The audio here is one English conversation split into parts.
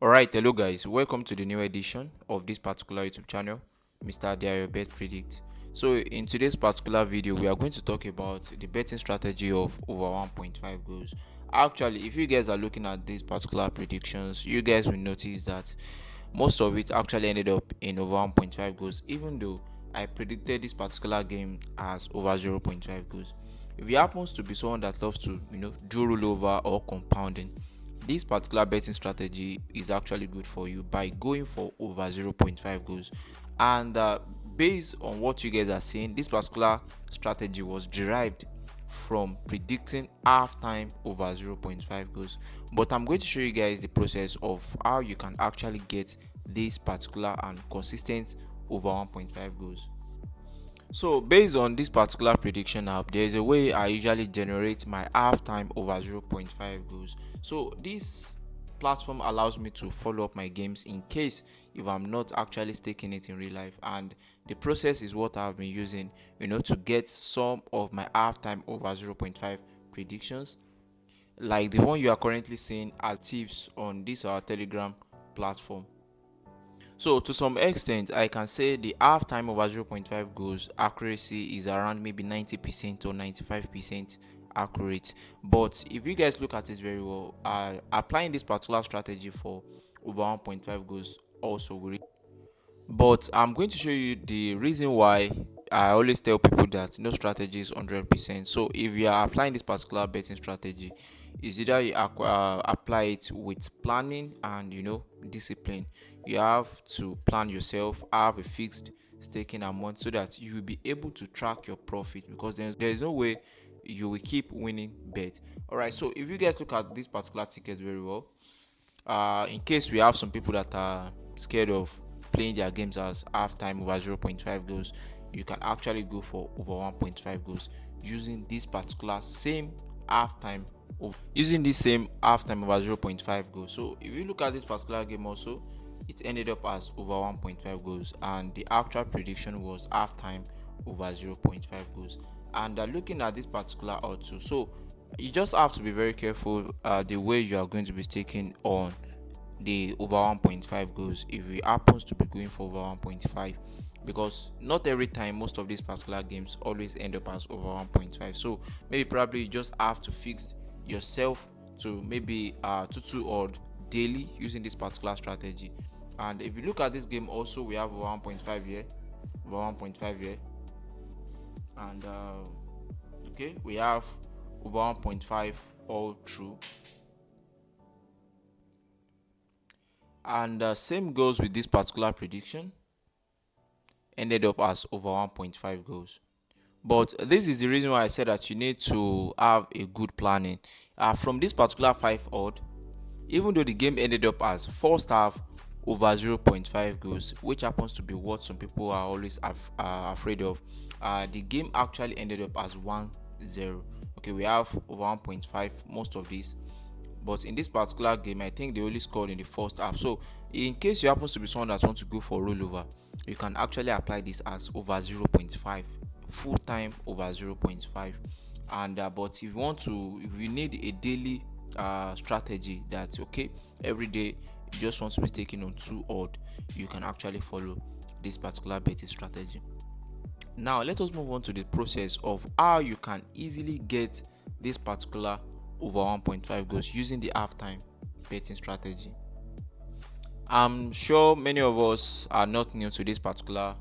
Alright, hello guys, welcome to the new edition of this particular YouTube channel, Mr. Dario Bet Predict. So in today's particular video, we are going to talk about the betting strategy of over 1.5 goals. Actually, if you guys are looking at these particular predictions, you guys will notice that most of it actually ended up in over 1.5 goals, even though I predicted this particular game as over 0.5 goals. If you happens to be someone that loves to do rollover or compounding, this particular betting strategy is actually good for you by going for over 0.5 goals. And based on what you guys are saying, this particular strategy was derived from predicting halftime over 0.5 goals. But I'm going to show you guys the process of how you can actually get this particular and consistent over 1.5 goals. So based on this particular prediction app, there is a way I usually generate my halftime over 0.5 goals. So this platform allows me to follow up my games in case if I'm not actually staking it in real life, and the process is what I've been using to get some of my halftime over 0.5 predictions, like the one you are currently seeing as tips on this our Telegram platform. So to some extent, I can say the half time over 0.5 goals accuracy is around maybe 90% or 95% accurate. But if you guys look at it very well, applying this particular strategy for over 1.5 goals also will. But I'm going to show you the reason why I always tell people that no strategy is 100%. So if you are applying this particular betting strategy, is either you apply it with planning and discipline. You have to plan yourself, have a fixed staking amount so that you will be able to track your profit, because there is no way you will keep winning bet. All right, so if you guys look at this particular ticket very well, in case we have some people that are scared of playing their games as halftime over 0.5 goals, you can actually go for over 1.5 goals using this particular same halftime over 0.5 goals. So if you look at this particular game also, it ended up as over 1.5 goals, and the actual prediction was halftime over 0.5 goals. And looking at this particular also, so you just have to be very careful the way you are going to be staking on the over 1.5 goals if it happens to be going for over 1.5, because not every time most of these particular games always end up as over 1.5. So maybe probably you just have to fix yourself to maybe 2 odd daily using this particular strategy. And if you look at this game also, we have over 1.5 here, over 1.5 here, and okay, we have over 1.5 all through. And same goes with this particular prediction, ended up as over 1.5 goals. But this is the reason why I said that you need to have a good planning. From this particular 5 odd, even though the game ended up as first half over 0.5 goals, which happens to be what some people are always afraid of, the game actually ended up as 1-0. Okay, we have over 1.5 most of these, but in this particular game I think they only scored in the first half. So in case you happens to be someone that wants to go for rollover, you can actually apply this as over 0.5, full time over 0.5. And but if you need a daily strategy that's okay, every day you just want to be taking on 2 odd, you can actually follow this particular betting strategy. Now let us move on to the process of how you can easily get this particular over 1.5 goals using the halftime betting strategy. I'm sure many of us are not new to this particular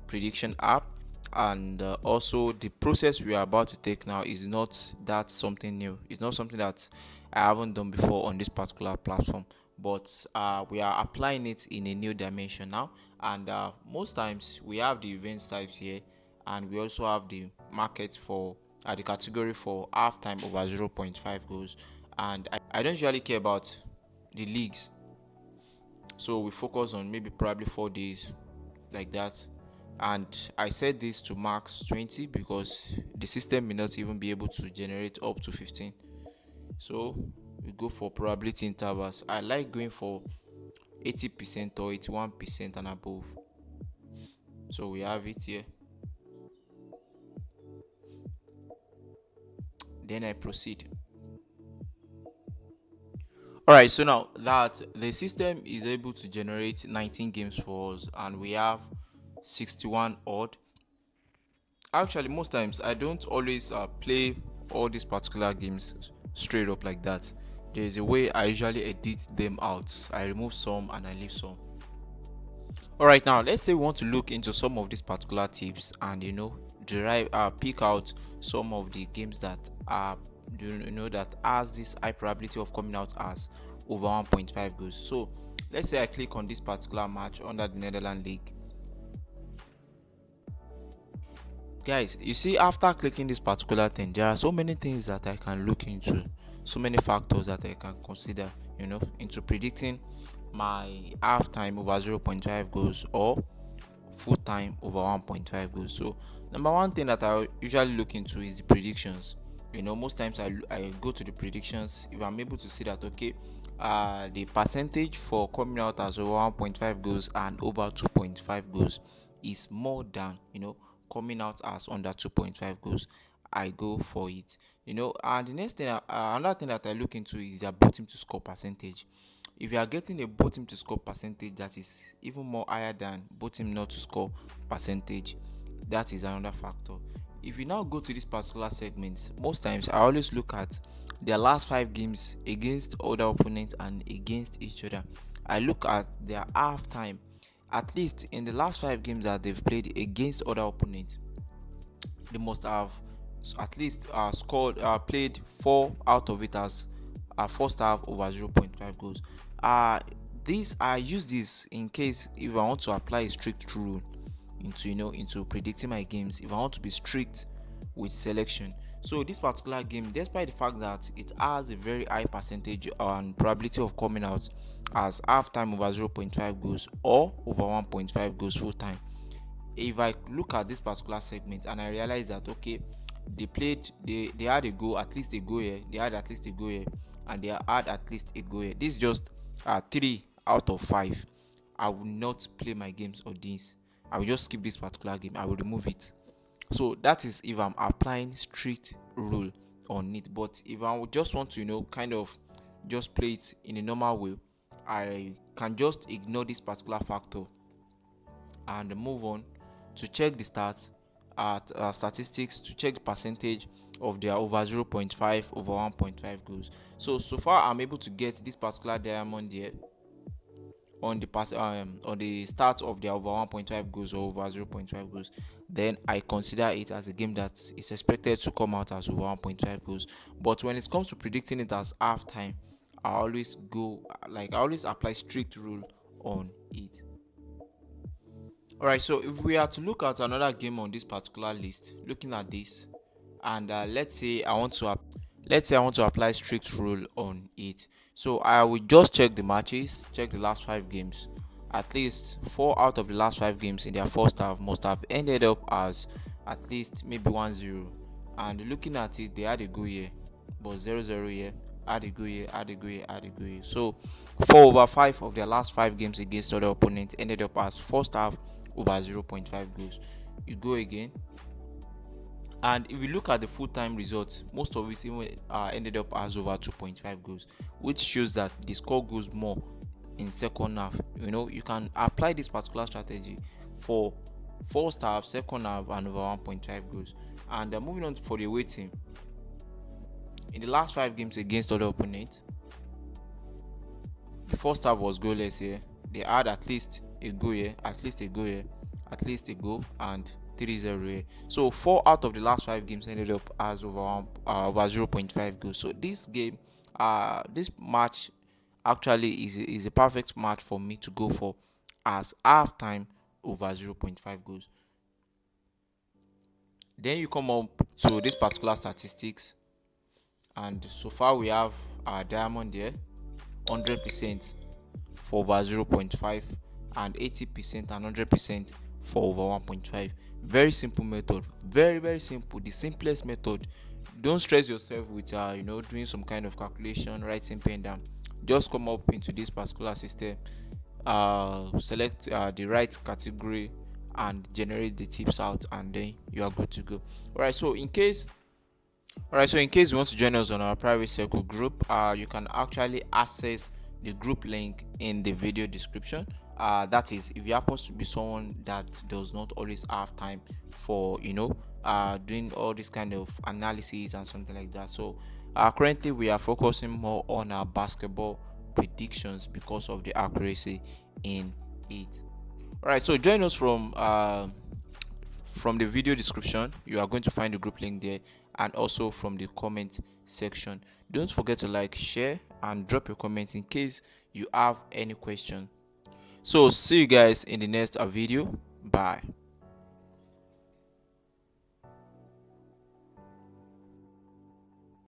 prediction app, and also the process we are about to take now is not that something new. It's not something that I haven't done before on this particular platform, but we are applying it in a new dimension now. And most times we have the event types here, and we also have the market for the category for halftime over 0.5 goals. And I don't usually care about the leagues, so we focus on maybe probably 4 days like that. And I set this to max 20 because the system may not even be able to generate up to 15. So we go for probability intervals. I like going for 80% or 81% and above. So we have it here. Then I proceed. All right, so now that the system is able to generate 19 games for us and we have 61 odd. Actually, most times I don't always play all these particular games straight up like that. There's a way I usually edit them out. I remove some and I leave some. All right, now let's say we want to look into some of these particular tips and derive pick out some of the games that are that has this high probability of coming out as over 1.5 goals. So let's say I click on this particular match under the Netherlands League. Guys, you see, after clicking this particular thing, there are so many things that I can look into, so many factors that I can consider, into predicting my half time over 0.5 goals or full time over 1.5 goals. So number one thing that I usually look into is the predictions. Most times I go to the predictions. If I'm able to see that, okay, the percentage for coming out as over 1.5 goals and over 2.5 goals is more than coming out as under 2.5 goals, I go for it. And the next thing, another thing that I look into is their bottom to score percentage. If you are getting a bottom to score percentage that is even more higher than bottom not to score percentage, that is another factor. If you now go to this particular segment, most times I always look at their last 5 games against other opponents and against each other. I look at their half time, at least in the last 5 games that they've played against other opponents, they must have at least scored played 4 out of it as first half over 0.5 goals. uh this I use this in case if I want to apply a strict rule into predicting my games, if I want to be strict with selection. So this particular game, despite the fact that it has a very high percentage and probability of coming out as half time over 0.5 goals or over 1.5 goals full time, if I look at this particular segment and I realize that, okay, they had a goal, at least a goal here, they had at least a goal here, and they had at least a goal here, this is just 3 out of 5, I will not play my games on this. I will just skip this particular game, I will remove it. So that is if I'm applying strict rule on it. But if I would just want to kind of just play it in a normal way, I can just ignore this particular factor and move on to check the stats at statistics, to check the percentage of their over 0.5 over 1.5 goals. So far I'm able to get this particular diamond here on the start of their over 1.5 goals or over 0.5 goals. Then I consider it as a game that is expected to come out as over 1.5 goals. But when it comes to predicting it as half time, I always apply strict rule on it. Alright, so if we are to look at another game on this particular list, looking at this, and let's say I want to apply strict rule on it. So I will just check the matches, check the last 5 games. At least 4 out of the last 5 games in their first half must have ended up as at least maybe 1-0. And looking at it, they had a goal here, but 0-0 here, had a goal here, had a goal here, had a goal here. So 4/5 of their last 5 games against other opponents ended up as first half over 0.5 goals. You go again, and if you look at the full-time results, most of it even ended up as over 2.5 goals, which shows that they score goals more in second half. You can apply this particular strategy for first half, second half, and over 1.5 goals. And moving on for the away team, in the last 5 games against other opponents, the first half was goalless here. They had at least a goal here, at least a goal here, at least a goal, and 3-0 here. So 4 out of the last 5 games ended up as over 0.5 goals. So this match actually is a perfect match for me to go for as half time over 0.5 goals. Then you come up to this particular statistics, and so far we have our diamond here, 100% for over 0.5 and 80% and 100% for over 1.5. Very simple method, very very simple, the simplest method. Don't stress yourself with doing some kind of calculation, writing pen down. Just come up into this particular system, select the right category and generate the tips out, and then you are good to go. All right, so in case Alright, so in case you want to join us on our private circle group, you can actually access the group link in the video description. That is, if you happen to be someone that does not always have time for doing all this kind of analysis and something like that. So currently we are focusing more on our basketball predictions because of the accuracy in it. Alright, so join us from the video description. You are going to find the group link there, and also from the comment section. Don't forget to like, share, and drop your comments in case you have any question. So see you guys in the next video. Bye.